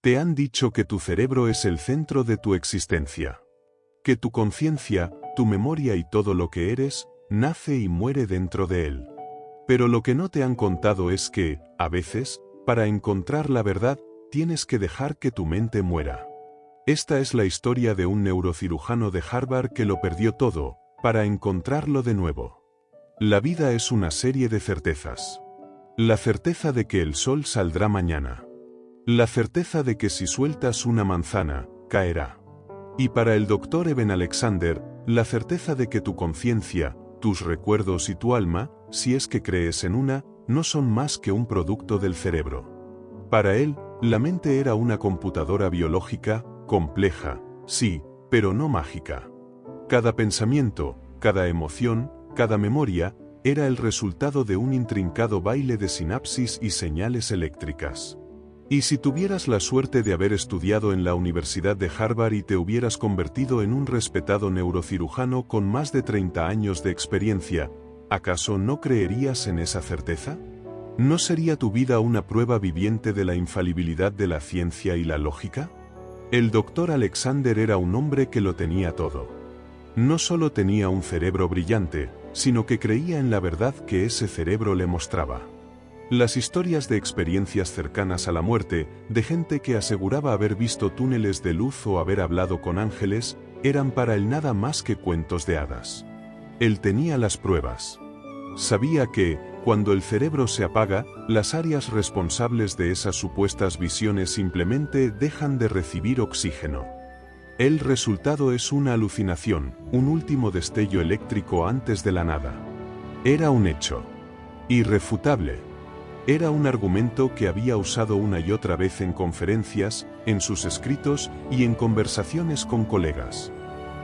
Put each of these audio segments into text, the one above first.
Te han dicho que tu cerebro es el centro de tu existencia. Que tu conciencia, tu memoria y todo lo que eres, nace y muere dentro de él. Pero lo que no te han contado es que, a veces, para encontrar la verdad, tienes que dejar que tu mente muera. Esta es la historia de un neurocirujano de Harvard que lo perdió todo, para encontrarlo de nuevo. La vida es una serie de certezas. La certeza de que el sol saldrá mañana. La certeza de que si sueltas una manzana, caerá. Y para el Dr. Eben Alexander, la certeza de que tu conciencia, tus recuerdos y tu alma, si es que crees en una, no son más que un producto del cerebro. Para él, la mente era una computadora biológica, compleja, sí, pero no mágica. Cada pensamiento, cada emoción, cada memoria, era el resultado de un intrincado baile de sinapsis y señales eléctricas. Y si tuvieras la suerte de haber estudiado en la Universidad de Harvard y te hubieras convertido en un respetado neurocirujano con más de 30 años de experiencia, ¿acaso no creerías en esa certeza? ¿No sería tu vida una prueba viviente de la infalibilidad de la ciencia y la lógica? El Dr. Alexander era un hombre que lo tenía todo. No solo tenía un cerebro brillante, sino que creía en la verdad que ese cerebro le mostraba. Las historias de experiencias cercanas a la muerte, de gente que aseguraba haber visto túneles de luz o haber hablado con ángeles, eran para él nada más que cuentos de hadas. Él tenía las pruebas. Sabía que, cuando el cerebro se apaga, las áreas responsables de esas supuestas visiones simplemente dejan de recibir oxígeno. El resultado es una alucinación, un último destello eléctrico antes de la nada. Era un hecho. Irrefutable. Era un argumento que había usado una y otra vez en conferencias, en sus escritos y en conversaciones con colegas.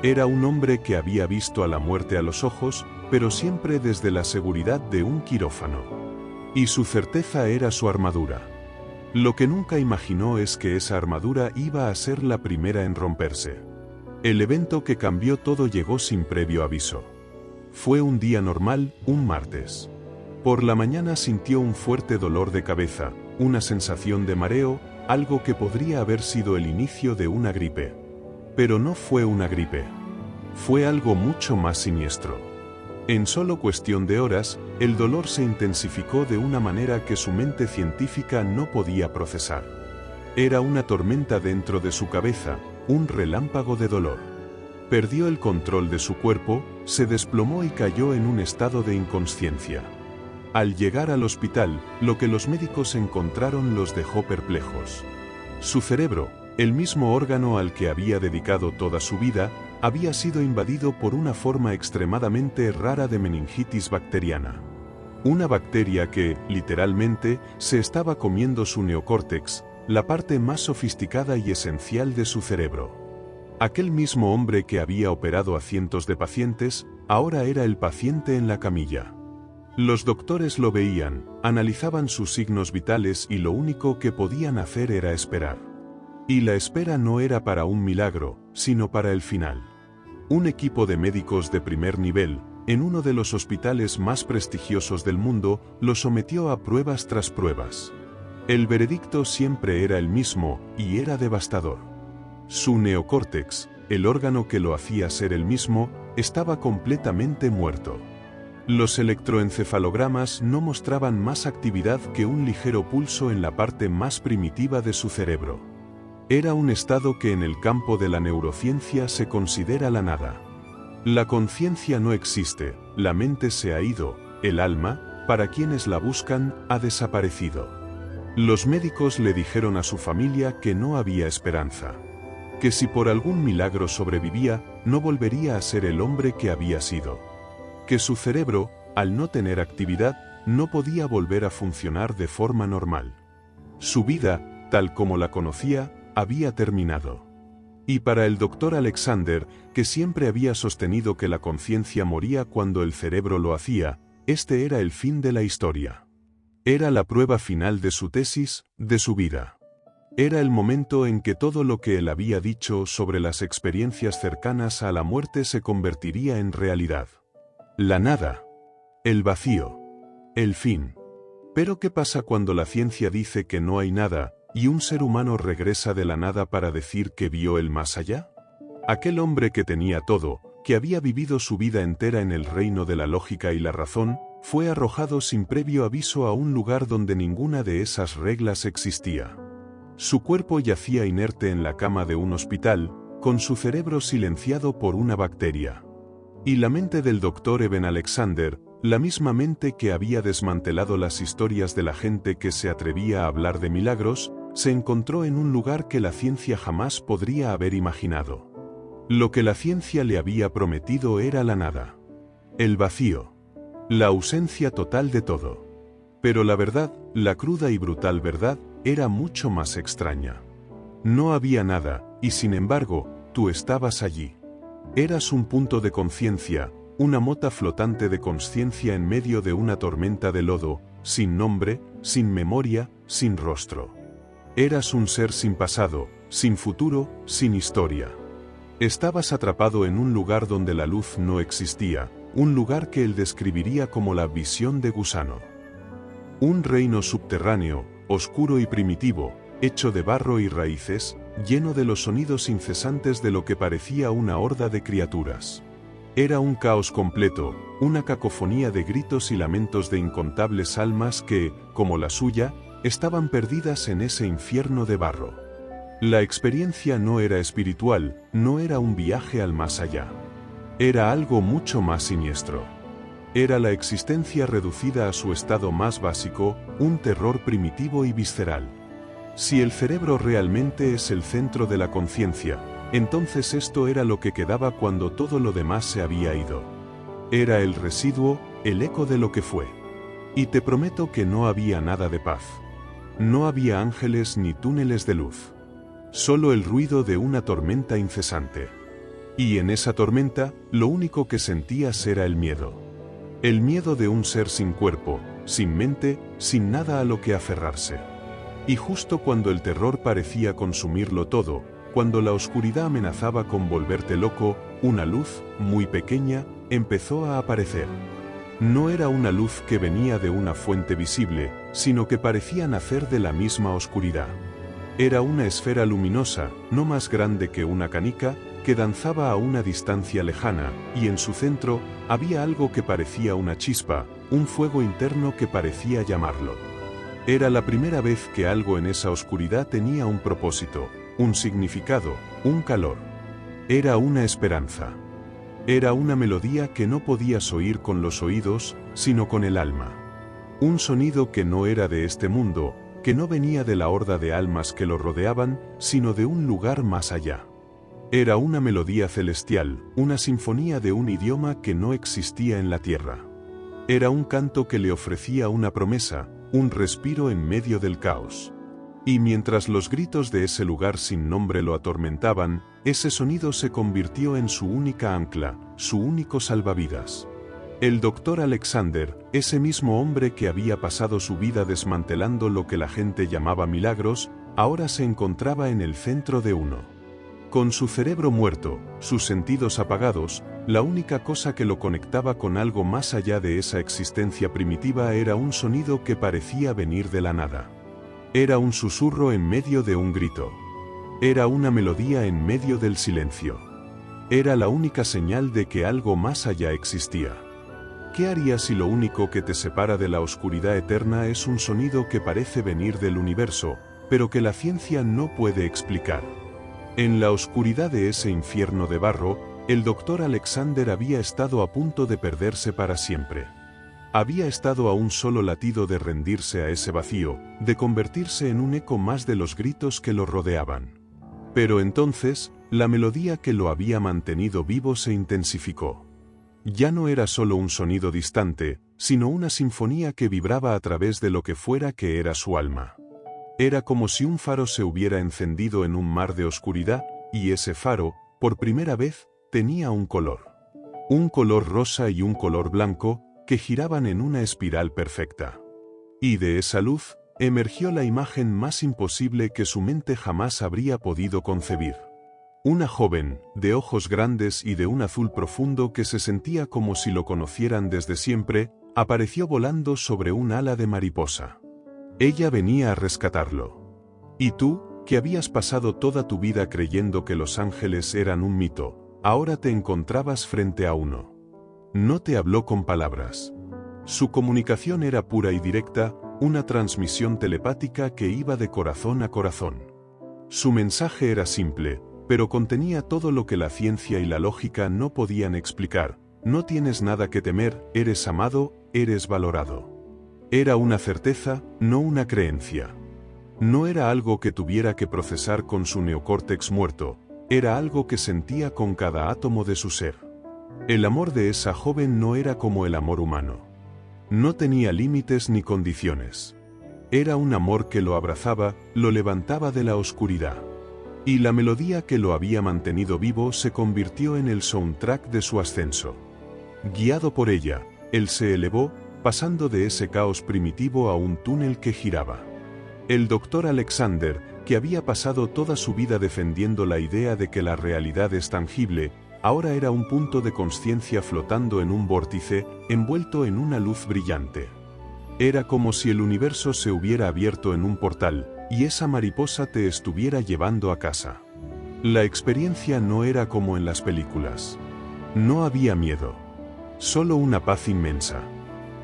Era un hombre que había visto a la muerte a los ojos, pero siempre desde la seguridad de un quirófano. Y su certeza era su armadura. Lo que nunca imaginó es que esa armadura iba a ser la primera en romperse. El evento que cambió todo llegó sin previo aviso. Fue un día normal, un martes. Por la mañana sintió un fuerte dolor de cabeza, una sensación de mareo, algo que podría haber sido el inicio de una gripe. Pero no fue una gripe. Fue algo mucho más siniestro. En solo cuestión de horas, el dolor se intensificó de una manera que su mente científica no podía procesar. Era una tormenta dentro de su cabeza, un relámpago de dolor. Perdió el control de su cuerpo, se desplomó y cayó en un estado de inconsciencia. Al llegar al hospital, lo que los médicos encontraron los dejó perplejos. Su cerebro, el mismo órgano al que había dedicado toda su vida, había sido invadido por una forma extremadamente rara de meningitis bacteriana. Una bacteria que, literalmente, se estaba comiendo su neocórtex, la parte más sofisticada y esencial de su cerebro. Aquel mismo hombre que había operado a cientos de pacientes, ahora era el paciente en la camilla. Los doctores lo veían, analizaban sus signos vitales y lo único que podían hacer era esperar. Y la espera no era para un milagro, sino para el final. Un equipo de médicos de primer nivel, en uno de los hospitales más prestigiosos del mundo, lo sometió a pruebas tras pruebas. El veredicto siempre era el mismo, y era devastador. Su neocórtex, el órgano que lo hacía ser el mismo, estaba completamente muerto. Los electroencefalogramas no mostraban más actividad que un ligero pulso en la parte más primitiva de su cerebro. Era un estado que en el campo de la neurociencia se considera la nada. La conciencia no existe, la mente se ha ido, el alma, para quienes la buscan, ha desaparecido. Los médicos le dijeron a su familia que no había esperanza. Que si por algún milagro sobrevivía, no volvería a ser el hombre que había sido. Que su cerebro, al no tener actividad, no podía volver a funcionar de forma normal. Su vida, tal como la conocía, había terminado. Y para el Dr. Alexander, que siempre había sostenido que la conciencia moría cuando el cerebro lo hacía, este era el fin de la historia. Era la prueba final de su tesis, de su vida. Era el momento en que todo lo que él había dicho sobre las experiencias cercanas a la muerte se convertiría en realidad. La nada. El vacío. El fin. Pero ¿qué pasa cuando la ciencia dice que no hay nada, ¿y un ser humano regresa de la nada para decir que vio el más allá? Aquel hombre que tenía todo, que había vivido su vida entera en el reino de la lógica y la razón, fue arrojado sin previo aviso a un lugar donde ninguna de esas reglas existía. Su cuerpo yacía inerte en la cama de un hospital, con su cerebro silenciado por una bacteria. Y la mente del Dr. Eben Alexander, la misma mente que había desmantelado las historias de la gente que se atrevía a hablar de milagros, se encontró en un lugar que la ciencia jamás podría haber imaginado. Lo que la ciencia le había prometido era la nada. El vacío. La ausencia total de todo. Pero la verdad, la cruda y brutal verdad, era mucho más extraña. No había nada, y sin embargo, tú estabas allí. Eras un punto de conciencia, una mota flotante de consciencia en medio de una tormenta de lodo, sin nombre, sin memoria, sin rostro. Eras un ser sin pasado, sin futuro, sin historia. Estabas atrapado en un lugar donde la luz no existía, un lugar que él describiría como la visión de gusano. Un reino subterráneo, oscuro y primitivo, hecho de barro y raíces, lleno de los sonidos incesantes de lo que parecía una horda de criaturas. Era un caos completo, una cacofonía de gritos y lamentos de incontables almas que, como la suya, estaban perdidas en ese infierno de barro. La experiencia no era espiritual, no era un viaje al más allá. Era algo mucho más siniestro. Era la existencia reducida a su estado más básico, un terror primitivo y visceral. Si el cerebro realmente es el centro de la conciencia, entonces esto era lo que quedaba cuando todo lo demás se había ido. Era el residuo, el eco de lo que fue. Y te prometo que no había nada de paz. No había ángeles ni túneles de luz. Solo el ruido de una tormenta incesante. Y en esa tormenta, lo único que sentías era el miedo. El miedo de un ser sin cuerpo, sin mente, sin nada a lo que aferrarse. Y justo cuando el terror parecía consumirlo todo, cuando la oscuridad amenazaba con volverte loco, una luz, muy pequeña, empezó a aparecer. No era una luz que venía de una fuente visible, sino que parecía nacer de la misma oscuridad. Era una esfera luminosa, no más grande que una canica, que danzaba a una distancia lejana, y en su centro, había algo que parecía una chispa, un fuego interno que parecía llamarlo. Era la primera vez que algo en esa oscuridad tenía un propósito, un significado, un calor. Era una esperanza. Era una melodía que no podías oír con los oídos, sino con el alma. Un sonido que no era de este mundo, que no venía de la horda de almas que lo rodeaban, sino de un lugar más allá. Era una melodía celestial, una sinfonía de un idioma que no existía en la tierra. Era un canto que le ofrecía una promesa, un respiro en medio del caos. Y mientras los gritos de ese lugar sin nombre lo atormentaban, ese sonido se convirtió en su única ancla, su único salvavidas. El Dr. Alexander, ese mismo hombre que había pasado su vida desmantelando lo que la gente llamaba milagros, ahora se encontraba en el centro de uno. Con su cerebro muerto, sus sentidos apagados, la única cosa que lo conectaba con algo más allá de esa existencia primitiva era un sonido que parecía venir de la nada. Era un susurro en medio de un grito. Era una melodía en medio del silencio. Era la única señal de que algo más allá existía. ¿Qué harías si lo único que te separa de la oscuridad eterna es un sonido que parece venir del universo, pero que la ciencia no puede explicar? En la oscuridad de ese infierno de barro, el Dr. Alexander había estado a punto de perderse para siempre. Había estado a un solo latido de rendirse a ese vacío, de convertirse en un eco más de los gritos que lo rodeaban. Pero entonces, la melodía que lo había mantenido vivo se intensificó. Ya no era solo un sonido distante, sino una sinfonía que vibraba a través de lo que fuera que era su alma. Era como si un faro se hubiera encendido en un mar de oscuridad, y ese faro, por primera vez, tenía un color. Un color rosa y un color blanco, que giraban en una espiral perfecta. Y de esa luz, emergió la imagen más imposible que su mente jamás habría podido concebir. Una joven, de ojos grandes y de un azul profundo que se sentía como si lo conocieran desde siempre, apareció volando sobre un ala de mariposa. Ella venía a rescatarlo. Y tú, que habías pasado toda tu vida creyendo que los ángeles eran un mito, ahora te encontrabas frente a uno. No te habló con palabras. Su comunicación era pura y directa, una transmisión telepática que iba de corazón a corazón. Su mensaje era simple, pero contenía todo lo que la ciencia y la lógica no podían explicar. No tienes nada que temer, eres amado, eres valorado. Era una certeza, no una creencia. No era algo que tuviera que procesar con su neocórtex muerto, era algo que sentía con cada átomo de su ser. El amor de esa joven no era como el amor humano. No tenía límites ni condiciones. Era un amor que lo abrazaba, lo levantaba de la oscuridad. Y la melodía que lo había mantenido vivo se convirtió en el soundtrack de su ascenso. Guiado por ella, él se elevó, pasando de ese caos primitivo a un túnel que giraba. El doctor Alexander, que había pasado toda su vida defendiendo la idea de que la realidad es tangible, ahora era un punto de consciencia flotando en un vórtice, envuelto en una luz brillante. Era como si el universo se hubiera abierto en un portal, y esa mariposa te estuviera llevando a casa. La experiencia no era como en las películas. No había miedo. Solo una paz inmensa.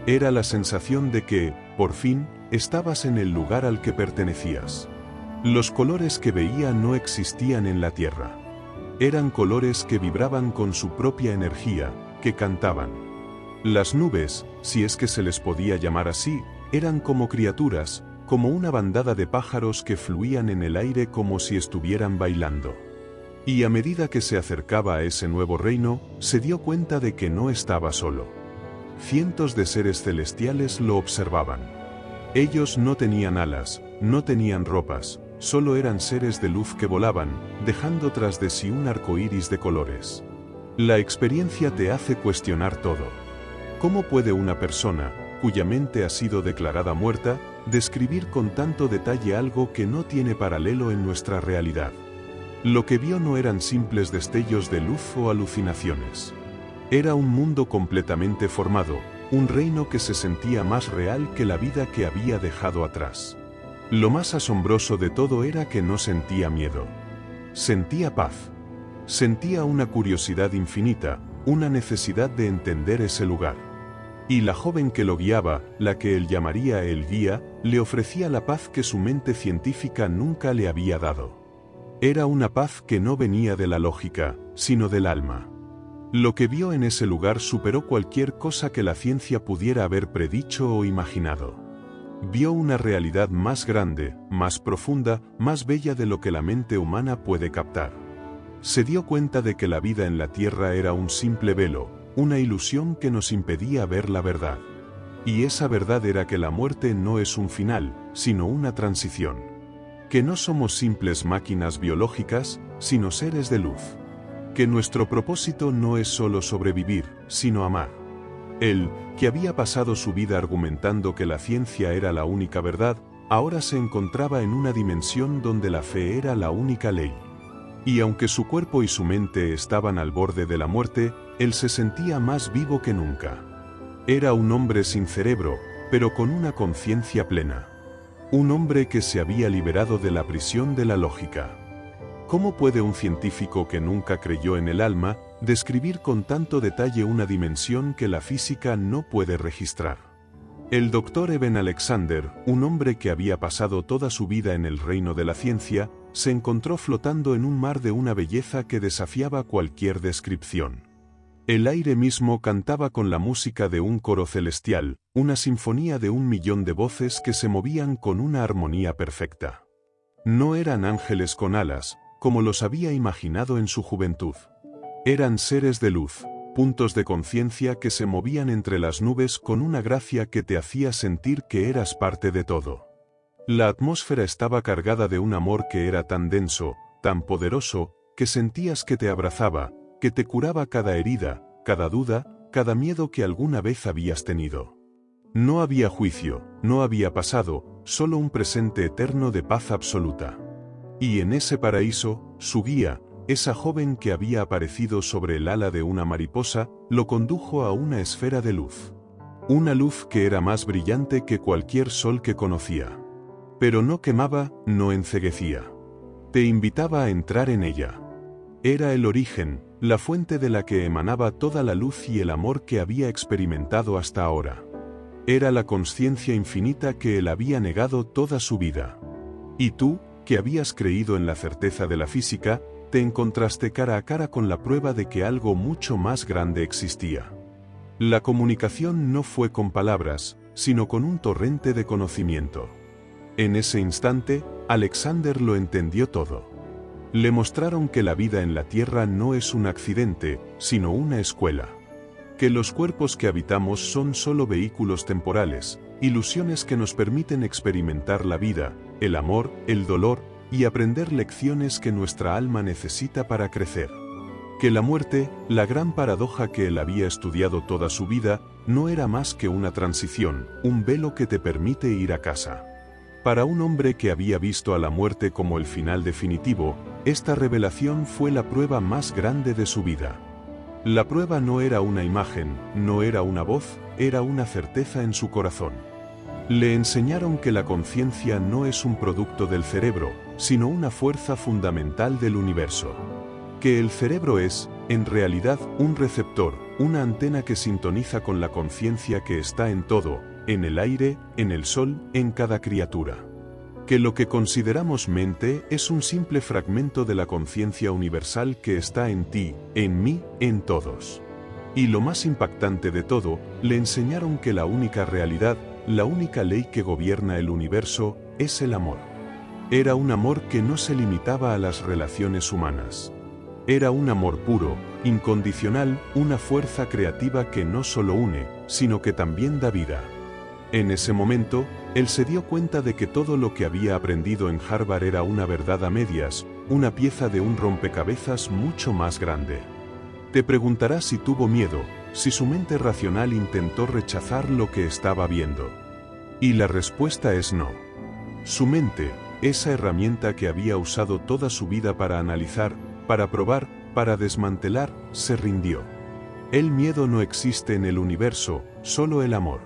Era la sensación de que, por fin, estabas en el lugar al que pertenecías. Los colores que veía no existían en la tierra. Eran colores que vibraban con su propia energía, que cantaban. Las nubes, si es que se les podía llamar así, eran como criaturas, como una bandada de pájaros que fluían en el aire como si estuvieran bailando. Y a medida que se acercaba a ese nuevo reino, se dio cuenta de que no estaba solo. Cientos de seres celestiales lo observaban. Ellos no tenían alas, no tenían ropas, solo eran seres de luz que volaban, dejando tras de sí un arco iris de colores. La experiencia te hace cuestionar todo. ¿Cómo puede una persona, cuya mente ha sido declarada muerta, describir con tanto detalle algo que no tiene paralelo en nuestra realidad? Lo que vio no eran simples destellos de luz o alucinaciones. Era un mundo completamente formado, un reino que se sentía más real que la vida que había dejado atrás. Lo más asombroso de todo era que no sentía miedo. Sentía paz. Sentía una curiosidad infinita, una necesidad de entender ese lugar. Y la joven que lo guiaba, la que él llamaría el guía, le ofrecía la paz que su mente científica nunca le había dado. Era una paz que no venía de la lógica, sino del alma. Lo que vio en ese lugar superó cualquier cosa que la ciencia pudiera haber predicho o imaginado. Vio una realidad más grande, más profunda, más bella de lo que la mente humana puede captar. Se dio cuenta de que la vida en la Tierra era un simple velo, una ilusión que nos impedía ver la verdad. Y esa verdad era que la muerte no es un final, sino una transición. Que no somos simples máquinas biológicas, sino seres de luz. Que nuestro propósito no es solo sobrevivir, sino amar. Él, que había pasado su vida argumentando que la ciencia era la única verdad, ahora se encontraba en una dimensión donde la fe era la única ley. Y aunque su cuerpo y su mente estaban al borde de la muerte, él se sentía más vivo que nunca. Era un hombre sin cerebro, pero con una conciencia plena. Un hombre que se había liberado de la prisión de la lógica. ¿Cómo puede un científico que nunca creyó en el alma, describir con tanto detalle una dimensión que la física no puede registrar? El doctor Eben Alexander, un hombre que había pasado toda su vida en el reino de la ciencia, se encontró flotando en un mar de una belleza que desafiaba cualquier descripción. El aire mismo cantaba con la música de un coro celestial, una sinfonía de 1.000.000 de voces que se movían con una armonía perfecta. No eran ángeles con alas, como los había imaginado en su juventud. Eran seres de luz, puntos de conciencia que se movían entre las nubes con una gracia que te hacía sentir que eras parte de todo. La atmósfera estaba cargada de un amor que era tan denso, tan poderoso, que sentías que te abrazaba, que te curaba cada herida, cada duda, cada miedo que alguna vez habías tenido. No había juicio, no había pasado, solo un presente eterno de paz absoluta. Y en ese paraíso, su guía, esa joven que había aparecido sobre el ala de una mariposa, lo condujo a una esfera de luz. Una luz que era más brillante que cualquier sol que conocía. Pero no quemaba, no enceguecía. Te invitaba a entrar en ella. Era el origen, la fuente de la que emanaba toda la luz y el amor que había experimentado hasta ahora. Era la consciencia infinita que él había negado toda su vida. Y tú, que habías creído en la certeza de la física, te encontraste cara a cara con la prueba de que algo mucho más grande existía. La comunicación no fue con palabras, sino con un torrente de conocimiento. En ese instante, Alexander lo entendió todo. Le mostraron que la vida en la Tierra no es un accidente, sino una escuela. Que los cuerpos que habitamos son solo vehículos temporales, ilusiones que nos permiten experimentar la vida, el amor, el dolor, y aprender lecciones que nuestra alma necesita para crecer. Que la muerte, la gran paradoja que él había estudiado toda su vida, no era más que una transición, un velo que te permite ir a casa. Para un hombre que había visto a la muerte como el final definitivo, esta revelación fue la prueba más grande de su vida. La prueba no era una imagen, no era una voz, era una certeza en su corazón. Le enseñaron que la conciencia no es un producto del cerebro, sino una fuerza fundamental del universo. Que el cerebro es, en realidad, un receptor, una antena que sintoniza con la conciencia que está en todo, en el aire, en el sol, en cada criatura. Que lo que consideramos mente es un simple fragmento de la conciencia universal que está en ti, en mí, en todos. Y lo más impactante de todo, le enseñaron que la única realidad, la única ley que gobierna el universo, es el amor. Era un amor que no se limitaba a las relaciones humanas. Era un amor puro, incondicional, una fuerza creativa que no solo une, sino que también da vida. En ese momento, él se dio cuenta de que todo lo que había aprendido en Harvard era una verdad a medias, una pieza de un rompecabezas mucho más grande. Te preguntarás si tuvo miedo, si su mente racional intentó rechazar lo que estaba viendo. Y la respuesta es no. Su mente, esa herramienta que había usado toda su vida para analizar, para probar, para desmantelar, se rindió. El miedo no existe en el universo, solo el amor.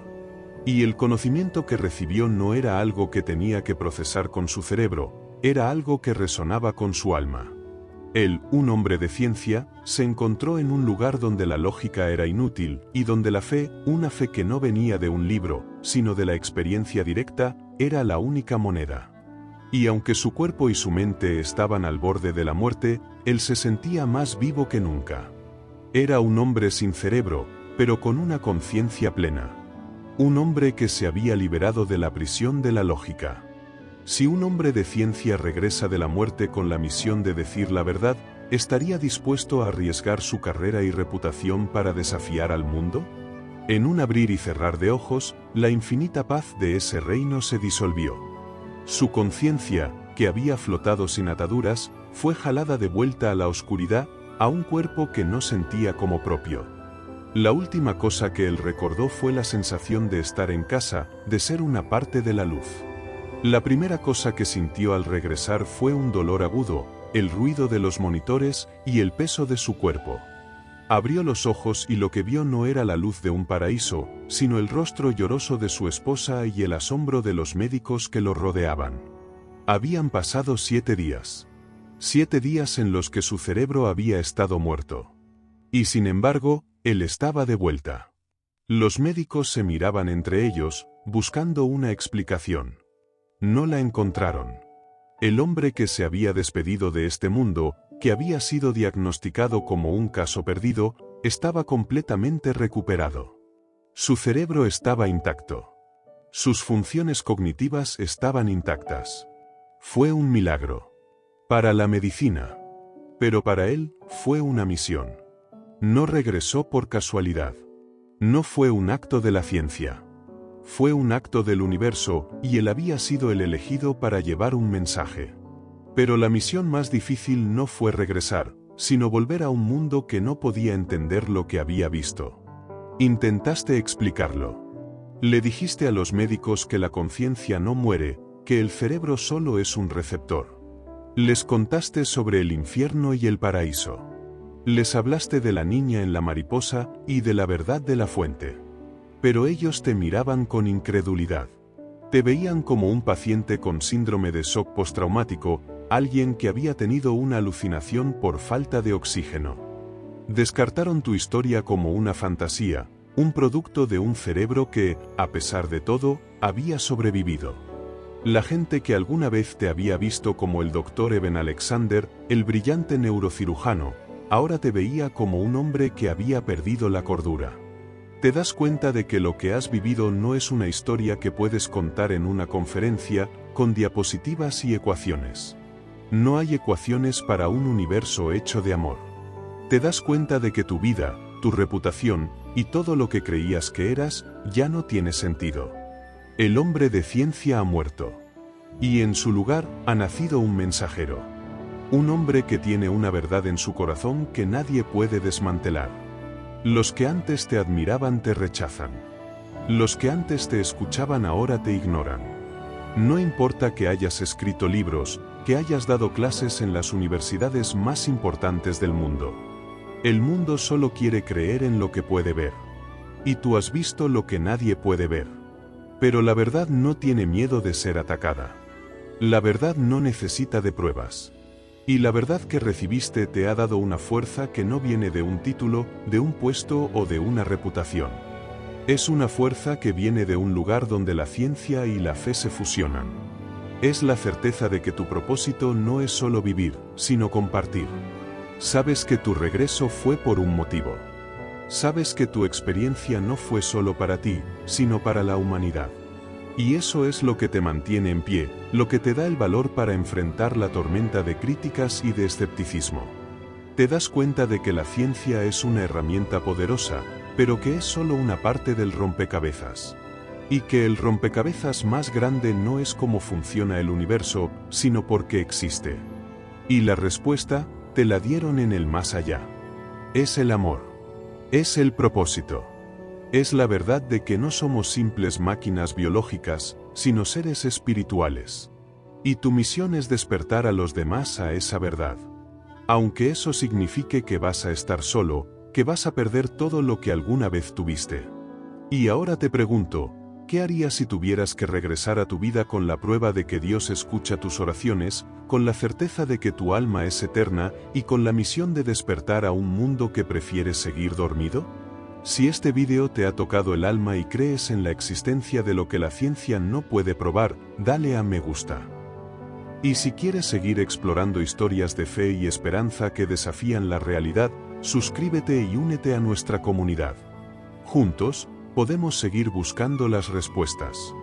Y el conocimiento que recibió no era algo que tenía que procesar con su cerebro, era algo que resonaba con su alma. Él, un hombre de ciencia, se encontró en un lugar donde la lógica era inútil, y donde la fe, una fe que no venía de un libro, sino de la experiencia directa, era la única moneda. Y aunque su cuerpo y su mente estaban al borde de la muerte, él se sentía más vivo que nunca. Era un hombre sin cerebro, pero con una conciencia plena. Un hombre que se había liberado de la prisión de la lógica. Si un hombre de ciencia regresa de la muerte con la misión de decir la verdad, ¿estaría dispuesto a arriesgar su carrera y reputación para desafiar al mundo? En un abrir y cerrar de ojos, la infinita paz de ese reino se disolvió. Su conciencia, que había flotado sin ataduras, fue jalada de vuelta a la oscuridad, a un cuerpo que no sentía como propio. La última cosa que él recordó fue la sensación de estar en casa, de ser una parte de la luz. La primera cosa que sintió al regresar fue un dolor agudo, el ruido de los monitores y el peso de su cuerpo. Abrió los ojos y lo que vio no era la luz de un paraíso, sino el rostro lloroso de su esposa y el asombro de los médicos que lo rodeaban. Habían pasado 7 días. 7 días en los que su cerebro había estado muerto. Y sin embargo, él estaba de vuelta. Los médicos se miraban entre ellos, buscando una explicación. No la encontraron. El hombre que se había despedido de este mundo, que había sido diagnosticado como un caso perdido, estaba completamente recuperado. Su cerebro estaba intacto. Sus funciones cognitivas estaban intactas. Fue un milagro. Para la medicina. Pero para él, fue una misión. No regresó por casualidad. No fue un acto de la ciencia. Fue un acto del universo, y él había sido el elegido para llevar un mensaje. Pero la misión más difícil no fue regresar, sino volver a un mundo que no podía entender lo que había visto. Intentaste explicarlo. Le dijiste a los médicos que la conciencia no muere, que el cerebro solo es un receptor. Les contaste sobre el infierno y el paraíso. Les hablaste de la niña en la mariposa y de la verdad de la fuente. Pero ellos te miraban con incredulidad. Te veían como un paciente con síndrome de shock postraumático, alguien que había tenido una alucinación por falta de oxígeno. Descartaron tu historia como una fantasía, un producto de un cerebro que, a pesar de todo, había sobrevivido. La gente que alguna vez te había visto como el Dr. Eben Alexander, el brillante neurocirujano, ahora te veía como un hombre que había perdido la cordura. Te das cuenta de que lo que has vivido no es una historia que puedes contar en una conferencia, con diapositivas y ecuaciones. No hay ecuaciones para un universo hecho de amor. Te das cuenta de que tu vida, tu reputación, y todo lo que creías que eras, ya no tiene sentido. El hombre de ciencia ha muerto. Y en su lugar, ha nacido un mensajero. Un hombre que tiene una verdad en su corazón que nadie puede desmantelar. Los que antes te admiraban te rechazan. Los que antes te escuchaban ahora te ignoran. No importa que hayas escrito libros, que hayas dado clases en las universidades más importantes del mundo. El mundo solo quiere creer en lo que puede ver. Y tú has visto lo que nadie puede ver. Pero la verdad no tiene miedo de ser atacada. La verdad no necesita de pruebas. Y la verdad que recibiste te ha dado una fuerza que no viene de un título, de un puesto o de una reputación. Es una fuerza que viene de un lugar donde la ciencia y la fe se fusionan. Es la certeza de que tu propósito no es solo vivir, sino compartir. Sabes que tu regreso fue por un motivo. Sabes que tu experiencia no fue solo para ti, sino para la humanidad. Y eso es lo que te mantiene en pie, lo que te da el valor para enfrentar la tormenta de críticas y de escepticismo. Te das cuenta de que la ciencia es una herramienta poderosa, pero que es solo una parte del rompecabezas. Y que el rompecabezas más grande no es cómo funciona el universo, sino porque existe. Y la respuesta, te la dieron en el más allá. Es el amor. Es el propósito. Es la verdad de que no somos simples máquinas biológicas, sino seres espirituales. Y tu misión es despertar a los demás a esa verdad. Aunque eso signifique que vas a estar solo, que vas a perder todo lo que alguna vez tuviste. Y ahora te pregunto, ¿qué harías si tuvieras que regresar a tu vida con la prueba de que Dios escucha tus oraciones, con la certeza de que tu alma es eterna y con la misión de despertar a un mundo que prefieres seguir dormido? Si este vídeo te ha tocado el alma y crees en la existencia de lo que la ciencia no puede probar, dale a me gusta. Y si quieres seguir explorando historias de fe y esperanza que desafían la realidad, suscríbete y únete a nuestra comunidad. Juntos, podemos seguir buscando las respuestas.